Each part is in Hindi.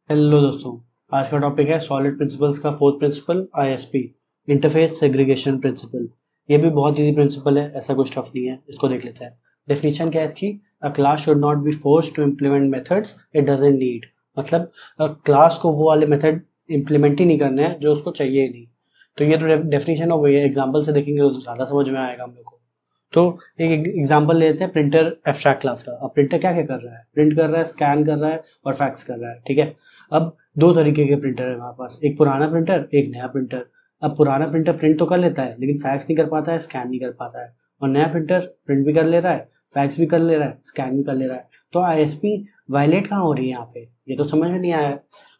हेलो दोस्तों। आज का टॉपिक है सॉलिड प्रिंसिपल्स का fourth principle ISP, interface segregation principle. ये भी बहुत इजी प्रिंसिपल है, ऐसा कुछ टफ नहीं है। इसको देख लेते हैं। डेफिनेशन क्या है इसकी? A class should not be forced to implement methods it doesn't need. मतलब क्लास को वो वाले मेथड इम्प्लीमेंट ही नहीं करने हैं जो उसको चाहिए ही नहीं। तो ये तो डेफिनेशन हो गई है। एग्जाम्पल से देखेंगे तो ज़्यादा समझ में आएगा हम लोग को। तो एक एग्जांपल लेते हैं प्रिंटर एब्स्ट्रैक्ट क्लास का। अब प्रिंटर क्या क्या कर रहा है? प्रिंट कर रहा है, स्कैन कर रहा है और फैक्स कर रहा है। ठीक है। अब दो तरीके के प्रिंटर है हमारे पास, एक पुराना प्रिंटर, एक नया प्रिंटर। अब पुराना प्रिंटर प्रिंट तो कर लेता है लेकिन फैक्स नहीं कर पाता है, स्कैन नहीं कर पाता है। और नया प्रिंटर प्रिंट भी कर ले रहा है, फैक्स भी कर ले रहा है, स्कैन भी कर ले रहा है। तो आईएसपी वायलेट कहाँ हो रही है यहाँ पे? ये तो समझ में नहीं आया।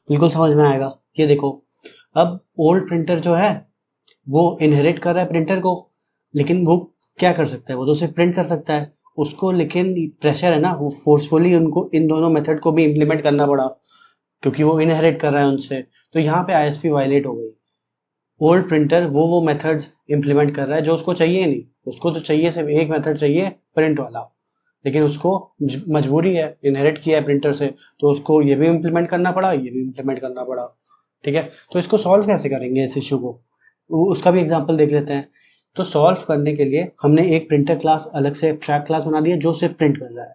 बिल्कुल समझ में आएगा। ये देखो, अब ओल्ड प्रिंटर जो है वो इनहेरिट कर रहा है प्रिंटर को, लेकिन वो क्या कर सकता है? वो तो सिर्फ प्रिंट कर सकता है उसको, लेकिन प्रेशर है ना, वो फोर्सफुली उनको इन दोनों मेथड को भी इम्प्लीमेंट करना पड़ा क्योंकि वो इनहेरिट कर रहा है उनसे। तो यहाँ पे आईएसपी वायलेट हो गई। ओल्ड प्रिंटर वो मेथड्स इम्प्लीमेंट कर रहा है जो उसको चाहिए नहीं। उसको तो चाहिए सिर्फ एक मेथड चाहिए, प्रिंट वाला। लेकिन उसको मजबूरी है, इनहेरिट किया है प्रिंटर से, तो उसको ये भी इम्प्लीमेंट करना पड़ा, ये भी इम्प्लीमेंट करना पड़ा। ठीक है। तो इसको सॉल्व कैसे करेंगे इस इशू को? उसका भी एग्जांपल देख लेते हैं। तो सॉल्व करने के लिए हमने एक प्रिंटर क्लास अलग से एब्स्ट्रैक्ट क्लास बना दी है जो सिर्फ प्रिंट कर रहा है,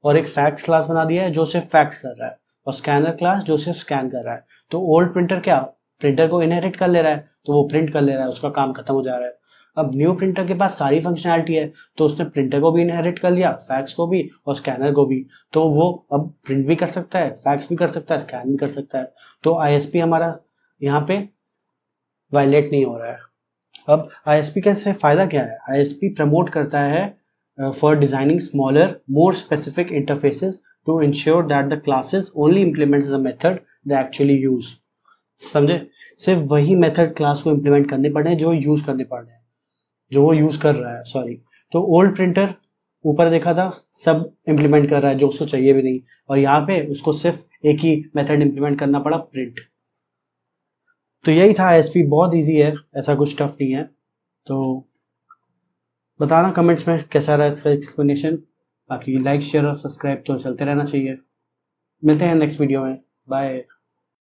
और एक फैक्स क्लास बना दिया है जो सिर्फ फैक्स कर रहा है, और स्कैनर क्लास जो सिर्फ स्कैन कर रहा है। तो ओल्ड प्रिंटर क्या, प्रिंटर को इनहेरिट कर ले रहा है, तो वो प्रिंट कर ले रहा है, उसका काम खत्म हो जा रहा है। अब न्यू प्रिंटर के पास सारी फंक्शनैलिटी है, तो उसने प्रिंटर को भी इनहेरिट कर लिया, फैक्स को भी और स्कैनर को भी। तो वो अब प्रिंट भी कर सकता है, फैक्स भी कर सकता है, स्कैन भी कर सकता है। तो आईएसपी हमारा यहाँ पे वायलेट नहीं हो रहा है। अब आईएसपी का से फायदा क्या है? आईएसपी प्रमोट करता है for designing smaller more specific interfaces to ensure that the classes only implements the method they actually use. समझे? सिर्फ वही मेथड क्लास को इम्प्लीमेंट करने पड़े हैं जो यूज करने पड़ रहे हैं, जो वो यूज कर रहा है, सॉरी। तो ओल्ड प्रिंटर ऊपर देखा था सब इम्प्लीमेंट कर रहा है जो उसको चाहिए भी नहीं, और यहाँ पे उसको सिर्फ एक ही मेथड इम्प्लीमेंट करना पड़ा, प्रिंट। तो यही था आईएसपी, बहुत इजी है, ऐसा कुछ टफ नहीं है। तो बताना कमेंट्स में कैसा रहा इसका एक्सप्लेनेशन। बाकी लाइक शेयर और सब्सक्राइब तो चलते रहना चाहिए। मिलते हैं नेक्स्ट वीडियो में। बाय।